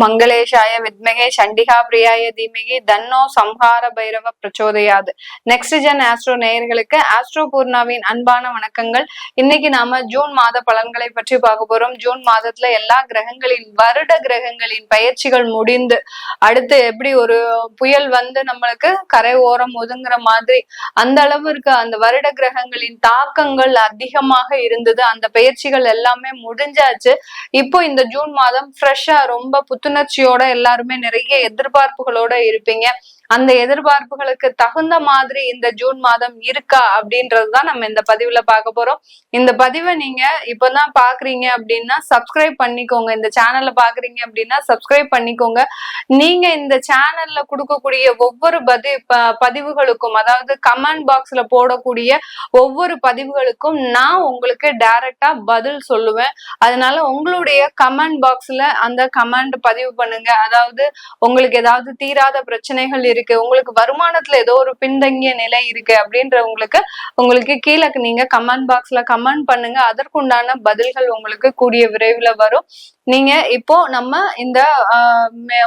மங்களேஷாய வித்மகே சண்டிகா பிரியாய தீமகி தன்னோ சம்ஹார பைரவ பிரச்சோதயாது. நெக்ஸ்ட் ஜென் ஆஸ்ட்ரோ நேயர்களுக்கு ஆஸ்ட்ரோ பூர்ணாவின் அன்பான வணக்கங்கள். இன்னைக்கு நாம ஜூன் மாத பலன்களை பற்றி பார்க்க போறோம். ஜூன் மாதத்துல எல்லா கிரகங்களின் வருட கிரகங்களின் பயிற்சிகள் முடிந்து அடுத்து எப்படி ஒரு புயல் வந்து நம்மளுக்கு கரை ஓரம் ஒதுங்குற மாதிரி அந்த அளவிற்கு அந்த வருட கிரகங்களின் தாக்கங்கள் அதிகமாக இருந்தது. அந்த பயிற்சிகள் எல்லாமே முடிஞ்சாச்சு. இப்போ இந்த ஜூன் மாதம் ஃப்ரெஷ்ஷா ரொம்ப புத்துணர்ச்சியோட எல்லாருமே நிறைய எதிர்பார்ப்புகளோட இருப்பீங்க. அந்த எதிர்பார்ப்புகளுக்கு தகுந்த மாதிரி இந்த ஜூன் மாதம் இருக்கா அப்படின்றதுதான் நம்ம இந்த பதிவுல பார்க்க போறோம். இந்த பதிவை நீங்க இப்பதான் பாக்குறீங்க அப்படின்னா சப்ஸ்கிரைப் பண்ணிக்கோங்க. இந்த சேனல்ல பாக்குறீங்க அப்படின்னா சப்ஸ்கிரைப் பண்ணிக்கோங்க. நீங்க இந்த சேனல்ல கொடுக்கக்கூடிய ஒவ்வொரு பதிவுகளுக்கும், அதாவது கமெண்ட் பாக்ஸ்ல போடக்கூடிய ஒவ்வொரு பதிவுகளுக்கும் நான் உங்களுக்கு டைரக்டா பதில் சொல்லுவேன். அதனால உங்களுடைய கமெண்ட் பாக்ஸ்ல அந்த கமெண்ட் பதிவு பண்ணுங்க. அதாவது உங்களுக்கு ஏதாவது தீராத பிரச்சனைகள் இருக்கு, உங்களுக்கு வருமானத்துல ஏதோ ஒரு பின்தங்கிய நிலை இருக்கு உங்களுக்கு கீழே நீங்க கமெண்ட் பாக்ஸ்ல கமெண்ட் பண்ணுங்க. அதற்குண்டான பதில்கள் உங்களுக்கு கூடிய விரைவில் வரும். நீங்க இப்போ நம்ம இந்த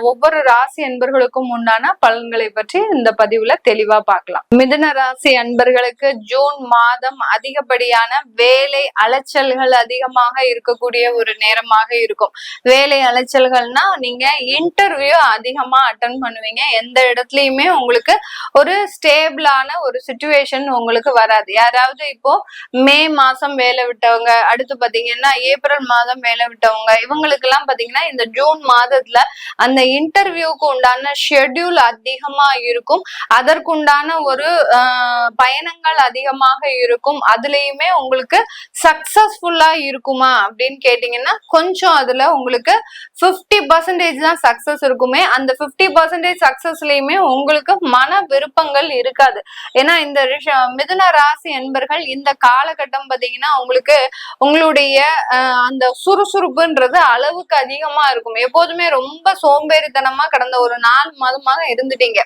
ஒவ்வொரு ராசி அன்பர்களுக்கும் உண்டான பலன்களை பற்றி இந்த பதிவுல தெளிவா பார்க்கலாம். மிதுன ராசி அன்பர்களுக்கு ஜூன் மாதம் அதிகப்படியான வேலை அலைச்சல்கள் அதிகமாக இருக்கக்கூடிய ஒரு நேரமாக இருக்கும். வேலை அலைச்சல்கள்னா நீங்க இன்டர்வியூ அதிகமா அட்டன் பண்ணுவீங்க. எந்த இடத்துலயுமே உங்களுக்கு ஒரு ஸ்டேபிளான ஒரு சிச்சுவேஷன் உங்களுக்கு வராது. யாராவது இப்போ மே மாசம் வேலை விட்டவங்க, அடுத்து பாத்தீங்கன்னா ஏப்ரல் மாதம் வேலை விட்டவங்க, இவங்களுக்கு எல்லாம் பாத்தீங்கன்னா இந்த ஜூன் மாதத்துல அந்த இன்டர்வியூக்கு உண்டான ஷெட்யூல் அதிகமா இருக்கும். அதற்குண்டான ஒரு பயணங்கள் அதிகமாக இருக்கும். அதுலயுமே உங்களுக்கு சக்சஸ்ஃபுல்லா இருக்குமா அப்படின்னு கேட்டீங்கன்னா கொஞ்சம் அதுல உங்களுக்கு 50% தான் சக்சஸ் இருக்குமே. அந்த 50% சக்சஸ்லயுமே உங்களுக்கு மன விருப்பங்கள் இருக்காது. ஏன்னா இந்த மிதுன ராசி என்பர்கள் இந்த காலகட்டம் பாத்தீங்கன்னா உங்களுக்கு உங்களுடைய அந்த சுறுசுறுப்புன்றது அளவுக்கு அதிகமா இருக்கும். எப்போதுமே ரொம்ப சோம்பேறித்தனமா கடந்த ஒரு 4 மாதமாக இருந்துட்டீங்க.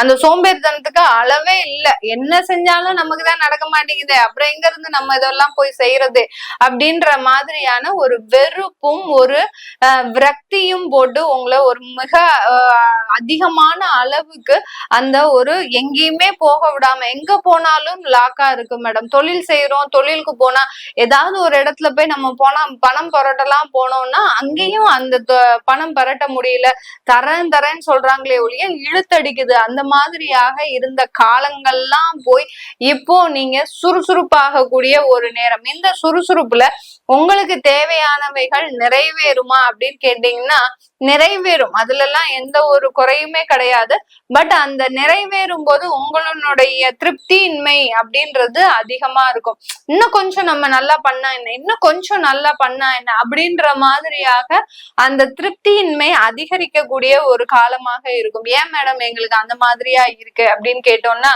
அந்த சோம்பேறித்தனத்துக்கு அளவே இல்லை. என்ன செஞ்சாலும் நமக்கு தான் நடக்க மாட்டேங்குது, அப்புறம் எங்க இருந்து நம்ம இதெல்லாம் போய் செய்யறது அப்படின்ற மாதிரியான ஒரு வெறுப்பும் ஒரு விரக்தியும் போட்டு உங்களை ஒரு மிக அதிகமான அளவுக்கு அந்த ஒரு எங்கேயுமே போக விடாம, எங்க போனாலும் லாக்கா இருக்கு மேடம். தொழில் செய்யறோம், தொழிலுக்கு போனா ஏதாவது ஒரு இடத்துல போய் நம்ம போனா பணம் புரட்டலாம் போனோம்னா அங்கேயும் அந்த பணம் புரட்ட முடியல, தரேன்னு சொல்றாங்களே ஒழிய இழுத்தடிக்குது. அந்த மாதிரியாக இருந்த காலங்கள்லாம் போய் இப்போ நீங்க சுறுசுறுப்பாக கூடிய ஒரு நேரம். இந்த சுறுசுறுப்புல உங்களுக்கு தேவையானவைகள் நிறைவேறுமா அப்படின்னு கேட்டீங்கன்னா நிறைவேறும். அதுல எல்லாம் எந்த ஒரு குறையுமே கிடையாது. பட் அந்த நிறைவேறும் போது உங்களுடைய திருப்தியின்மை அப்படின்றது அதிகமா இருக்கும். இன்னும் கொஞ்சம் நம்ம நல்லா பண்ணா என்ன, இன்னும் கொஞ்சம் நல்லா பண்ணா என்ன அப்படின்ற மாதிரியாக அந்த திருப்தியின்மை அதிகரிக்கக்கூடிய ஒரு காலமாக இருக்கும். ஏன் மேடம் எங்களுக்கு அந்த மாதிரியா இருக்கு அப்படின்னு கேட்டோம்னா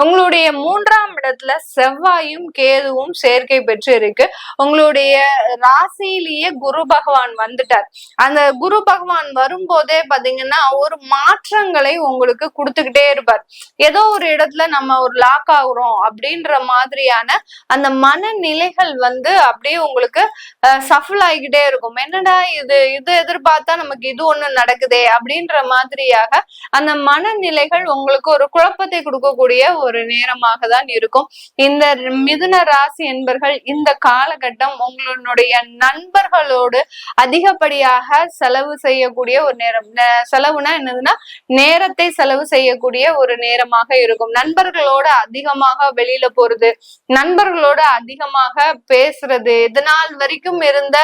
உங்களுடைய 3ஆம் இடத்துல செவ்வாயும் கேதுவும் சேர்க்கை பெற்று இருக்கு. உங்களுடைய ராசியிலேயே குரு பகவான் வந்துட்டார். அந்த குரு பகவான் வரும்போதே பாத்தீங்கன்னா ஒரு மாற்றங்களை உங்களுக்கு கொடுத்துக்கிட்டே இருப்பார். ஏதோ ஒரு இடத்துல நம்ம ஒரு லாக் ஆகுறோம் அப்படின்ற மாதிரியான அந்த மனநிலைகள் வந்து அப்படியே உங்களுக்கு சஃபிள் ஆகிக்கிட்டே இருக்கும். என்னடா இது எதிர்பார்த்தா நமக்கு இது ஒண்ணு நடக்குதே அப்படின்ற மாதிரியாக அந்த மனநிலைகள் உங்களுக்கு ஒரு குழப்பத்தை கொடுக்கக்கூடிய ஒரு நேரமாக தான் இருக்கும். இந்த மிதுன ராசி என்பர்கள் இந்த காலகட்டம் உங்களுடைய நண்பர்களோடு அதிகப்படியாக செலவு செய்யக்கூடிய ஒரு நேரம். செலவுனா என்னதுன்னா நேரத்தை செலவு செய்யக்கூடிய ஒரு நேரமாக இருக்கும். நண்பர்களோட அதிகமாக வெளியில போறது, நண்பர்களோட அதிகமாக பேசுறது, இதனால் வரைக்கும் இருந்த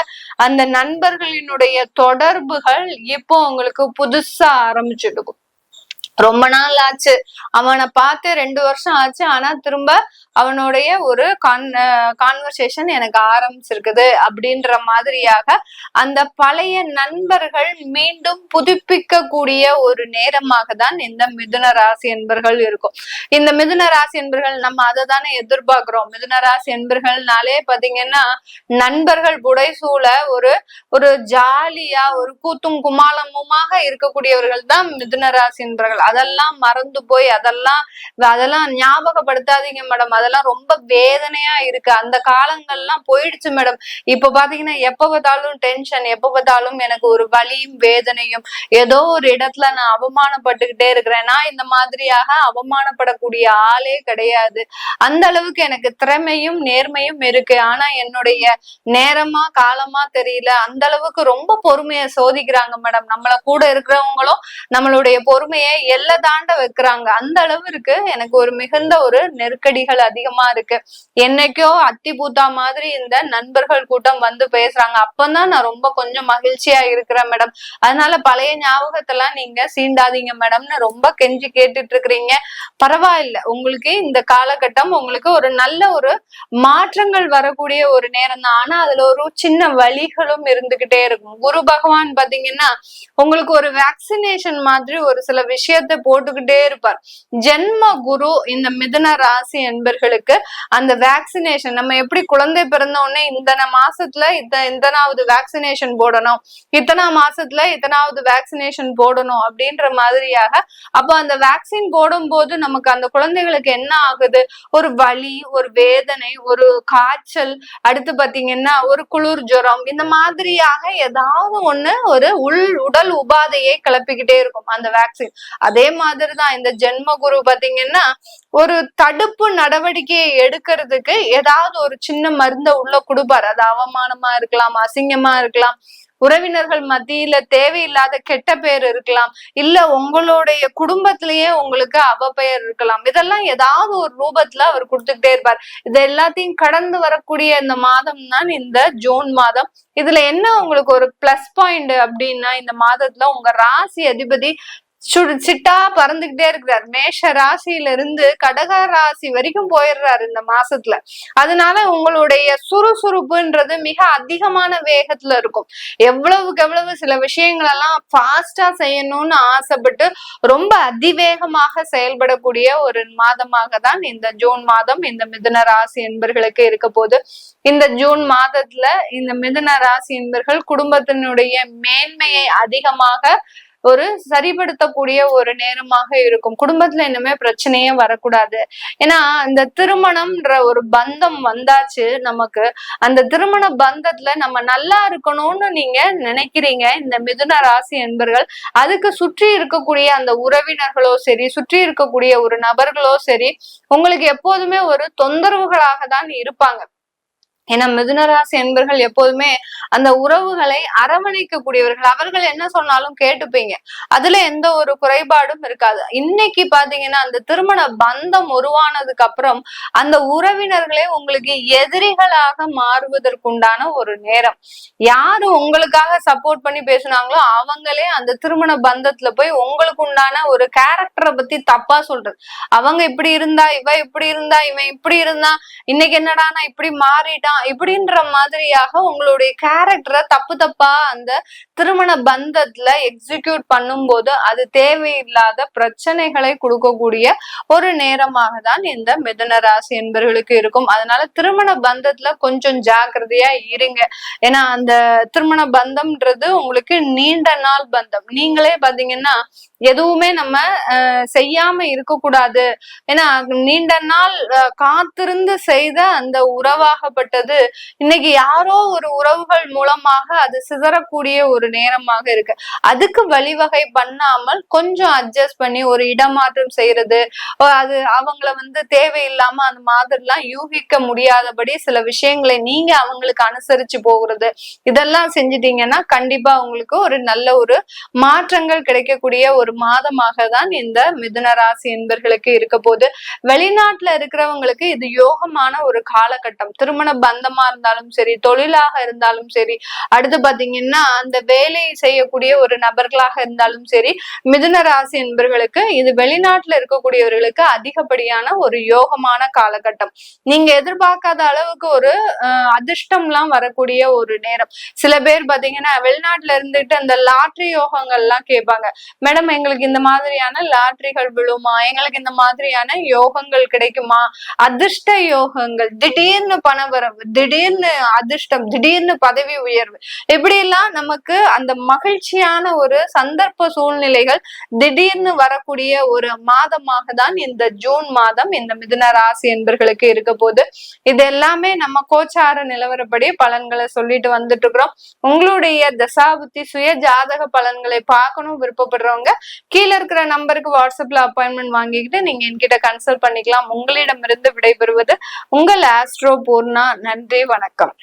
அந்த நண்பர்களினுடைய தொடர்புகள் இப்போ உங்களுக்கு புதுசா ஆரம்பிச்சுட்டு ரொம்ப நாள் ஆச்சு, அவனை பார்த்து 2 வருஷம் ஆச்சு, ஆனா திரும்ப அவனுடைய ஒரு கான்வர்சேஷன் எனக்கு ஆரம்பிச்சிருக்குது அப்படின்ற மாதிரியாக அந்த பழைய நண்பர்கள் மீண்டும் புதுப்பிக்க கூடிய ஒரு நேரமாக தான் இந்த மிதுன ராசி என்பர்கள் இருக்கும். இந்த மிதுன ராசி என்பர்கள் நம்ம அதை தானே எதிர்பார்க்கிறோம். மிதுன ராசி என்பர்கள்னாலே பாத்தீங்கன்னா நண்பர்கள் புடைசூழ ஒரு ஜாலியா ஒரு கூத்தும் குமாலமுமாக இருக்கக்கூடியவர்கள் தான் மிதுன ராசி என்பர்கள். அதெல்லாம் மறந்து போய் அதெல்லாம் ஞாபகப்படுத்தாதீங்க மேடம். அதெல்லாம் ரொம்ப வேதனையா இருக்கு. அந்த காலங்கள்லாம் போயிடுச்சு மேடம். இப்ப பாத்தீங்கன்னா எப்ப பார்த்தாலும் டென்ஷன், எப்ப பார்த்தாலும் எனக்கு ஒரு வலியும் வேதனையும், ஏதோ ஒரு இடத்துல நான் அவமானப்பட்டுக்கிட்டே இருக்கிறேன். நான் இந்த மாதிரியாக அவமானப்படக்கூடிய ஆளே கிடையாது. அந்த அளவுக்கு எனக்கு திறமையும் நேர்மையும் இருக்கு. ஆனா என்னுடைய நேரமா காலமா தெரியல. அந்த அளவுக்கு ரொம்ப பொறுமையை சோதிக்கிறாங்க மேடம். நம்மள கூட இருக்கிறவங்களும் நம்மளுடைய பொறுமையை எல்லை தாண்ட வைக்கிறாங்க. அந்த அளவு இருக்கு. எனக்கு ஒரு மிகுந்த ஒரு நெருக்கடிகள் அதிகமா இருக்கு. என்னைக்கோ அத்தி பூத்தா மாதிரி இந்த நண்பர்கள் கூட்டம் வந்து பேசுறாங்க. அப்பதான் நான் ரொம்ப கொஞ்சம் மகிழ்ச்சியா இருக்கிறேன் மேடம். அதனால பழைய ஞாபகத்தெல்லாம் நீங்க சீண்டாதீங்க மேடம்னு ரொம்ப கெஞ்சி கேட்டுட்டு இருக்கிறீங்க. பரவாயில்ல, உங்களுக்கு இந்த காலகட்டம் உங்களுக்கு ஒரு நல்ல ஒரு மாற்றங்கள் வரக்கூடிய ஒரு நேரம் தான். ஆனா அதுல ஒரு சின்ன வலிகளும் இருந்துகிட்டே இருக்கும். குரு பகவான் பாத்தீங்கன்னா உங்களுக்கு ஒரு வேக்சினேஷன் மாதிரி ஒரு சில விஷயத்தை போட்டுக்கிட்டே இருப்பார். ஜென்ம குரு இந்த மிதுன ராசி என்பர்களுக்கு அந்த வேக்சினேஷன், நம்ம எப்படி குழந்தை பிறந்த உடனே இத்தனை மாசத்துல இத்தனாவது வேக்சினேஷன் போடணும், இத்தனை மாசத்துல இத்தனாவது வேக்சினேஷன் போடணும் அப்படின்ற மாதிரியாக, அப்ப அந்த வேக்சின் போடும் போது நமக்கு அந்த குழந்தைகளுக்கு என்ன ஆகுது, ஒரு வலி, ஒரு வேதனை, ஒரு காய்ச்சல், அடுத்து பாத்தீங்கன்னா ஒரு குளிர் ஜுரம், இந்த மாதிரியாக ஏதாவது ஒண்ணு ஒரு உடல் உபாதையை கிளப்பிக்கிட்டே இருக்கும் அந்த வேக்சின். அதே மாதிரிதான் இந்த ஜென்ம குரு பாத்தீங்கன்னா ஒரு தடுப்பு நடவடிக்கையை எடுக்கிறதுக்கு ஏதாவது ஒரு சின்ன மருந்தை உள்ள கொடுப்பாரு. அது அவமானமா இருக்கலாம், அசிங்கமா இருக்கலாம், உறவினர்கள் மத்தியில தேவையில்லாத கெட்ட பேர் இருக்கலாம், இல்ல உங்களுடைய குடும்பத்திலேயே உங்களுக்கு அவப்பெயர் இருக்கலாம். இதெல்லாம் ஏதாவது ஒரு ரூபத்துல அவர் கொடுத்துக்கிட்டே இருப்பார். இது எல்லாத்தையும் கடந்து வரக்கூடிய இந்த மாதம் தான் இந்த ஜூன் மாதம். இதுல என்ன உங்களுக்கு ஒரு பிளஸ் பாயிண்ட் அப்படின்னா, இந்த மாதத்துல உங்க ராசி அதிபதி சிட்டா பறந்துகிட்டே இருக்கிறார். மேஷ ராசியில இருந்து கடக ராசி வரைக்கும் போயிடுறாரு இந்த மாசத்துல. அதனால உங்களுடைய சுறுசுறுப்புன்றது மிக அதிகமான வேகத்துல இருக்கும். எவ்வளவுக்கு எவ்வளவு சில விஷயங்கள் எல்லாம் ஃபாஸ்டா செய்யணும்னு ஆசைப்பட்டு ரொம்ப அதிவேகமாக செயல்படக்கூடிய ஒரு மாதமாக தான் இந்த ஜூன் மாதம் இந்த மிதுன ராசி என்பர்களுக்கு இருக்க போது. இந்த ஜூன் மாதத்துல இந்த மிதுன ராசி என்பர்கள் குடும்பத்தினுடைய மேன்மையை அதிகமாக ஒரு சரிபடுத்தக்கூடிய ஒரு நேரமாக இருக்கும். குடும்பத்துல இன்னுமே பிரச்சனையே வரக்கூடாது. ஏன்னா இந்த திருமணம்ன்ற ஒரு பந்தம் வந்தாச்சு நமக்கு. அந்த திருமண பந்தத்துல நம்ம நல்லா இருக்கணும்னு நீங்க நினைக்கிறீங்க இந்த மிதுன ராசி என்பர்கள். அதுக்கு சுற்றி இருக்கக்கூடிய அந்த உறவினர்களோ சரி, சுற்றி இருக்கக்கூடிய ஒரு நபர்களோ சரி, உங்களுக்கு எப்போதுமே ஒரு தொந்தரவுகளாக தான் இருப்பாங்க. ஏன்னா மிதுனராசி என்பர்கள் எப்போதுமே அந்த உறவுகளை அரவணைக்கக்கூடியவர்கள். அவர்கள் என்ன சொன்னாலும் கேட்டுப்பீங்க. அதுல எந்த ஒரு குறைபாடும் இருக்காது. இன்னைக்கு பாத்தீங்கன்னா அந்த திருமண பந்தம் உருவானதுக்கு அப்புறம் அந்த உறவினர்களே உங்களுக்கு எதிரிகளாக மாறுவதற்குண்டான ஒரு நேரம். யாரு உங்களுக்காக சப்போர்ட் பண்ணி பேசுனாங்களோ அவங்களே அந்த திருமண பந்தத்துல போய் உங்களுக்கு உண்டான ஒரு கேரக்டரை பத்தி தப்பா சொல்றது. அவங்க இப்படி இருந்தா, இவ இப்படி இருந்தா, இவன் இப்படி இருந்தா, இன்னைக்கு என்னடா நான் இப்படி மாறிட்டான் இப்படின்ற மாதிரியாக உங்களுடைய கேரக்டரை தப்பா அந்த திருமண பந்தத்துல எக்ஸிக்யூட் பண்ணும் போது அது தேவையில்லாத பிரச்சனைகளை கொடுக்கக்கூடிய ஒரு நேரமாக தான் இந்த மிதுன ராசி என்பவர்களுக்கு இருக்கும். அதனால திருமண பந்தத்துல கொஞ்சம் ஜாக்கிரதையா இருங்க. ஏன்னா அந்த திருமண பந்தம்ன்றது உங்களுக்கு நீண்ட நாள் பந்தம். நீங்களே பாத்தீங்கன்னா எதுவுமே நம்ம செய்யாம இருக்கக்கூடாது. ஏன்னா நீண்ட நாள் காத்திருந்து செய்த அந்த உறவாகப்பட்டது இன்னைக்கு யாரோ ஒரு உறவுகள் மூலமாக அது சிதறக்கூடிய ஒரு நேரமாக இருக்கு. அதுக்கு வழிவகை பண்ணாமல் கொஞ்சம் அட்ஜஸ்ட் பண்ணி ஒரு இடமாற்றம் செய்யறது, அது அவங்கள தேவையில்லாம அந்த மாதிரிலாம் யூகிக்க முடியாதபடி சில விஷயங்களை நீங்க அவங்களுக்கு அனுசரிச்சு போகிறது, இதெல்லாம் செஞ்சிட்டீங்கன்னா கண்டிப்பா உங்களுக்கு ஒரு நல்ல ஒரு மாற்றங்கள் கிடைக்கக்கூடிய ஒரு மாதமாக தான் இந்த மிதுன ராசி என்பர்களுக்கு இருக்க போது. வெளிநாட்டுல இருக்கிறவங்களுக்கு இது யோகமான ஒரு காலகட்டம். திருமண பந்தமா இருந்தாலும் சரி, தொழிலாக இருந்தாலும் சரி, அடுத்து பாத்தீங்கன்னா அந்த வேலை செய்யக்கூடிய ஒரு நபர்களாக இருந்தாலும் சரி, மிதுன ராசி என்பர்களுக்கு இது வெளிநாட்டுல இருக்கக்கூடியவர்களுக்கு அதிகப்படியான ஒரு யோகமான காலகட்டம். நீங்க எதிர்பார்க்காத அளவுக்கு ஒரு அதிர்ஷ்டம் எல்லாம் வரக்கூடிய ஒரு நேரம். சில பேர் பாத்தீங்கன்னா வெளிநாட்டுல இருந்துட்டு அந்த லாட்ரி யோகங்கள் எல்லாம் கேட்பாங்க. மேடம் எங்களுக்கு இந்த மாதிரியான லாட்ரிகள் விழுமா, எங்களுக்கு இந்த மாதிரியான யோகங்கள் கிடைக்குமா, அதிர்ஷ்ட யோகங்கள், திடீர்னு பணவரவு, திடீர்னு அதிர்ஷ்டம், திடீர்னு பதவி உயர்வு, இப்படி எல்லாம் நமக்கு அந்த மகிழ்ச்சியான ஒரு சந்தர்ப்ப சூழ்நிலைகள் திடீர்னு வரக்கூடிய ஒரு மாதமாக தான் இந்த ஜூன் மாதம் இந்த மிதுன ராசி என்பர்களுக்கு இருக்க போது. இது எல்லாமே நம்ம கோச்சார நிலவரப்படி பலன்களை சொல்லிட்டு வந்துட்டு இருக்கிறோம். உங்களுடைய தசாபுத்தி சுய ஜாதக பலன்களை பார்க்கணும் விருப்பப்படுறவங்க கீழே இருக்கிற நம்பருக்கு வாட்ஸ்அப்ல அப்பாயின்மெண்ட் வாங்கிக்கிட்டு நீங்க என்கிட்ட கன்சல்ட் பண்ணிக்கலாம். உங்களிடமிருந்து விடைபெறுவது உங்கள் ஆஸ்ட்ரோ பூர்ணா. நன்றி, வணக்கம்.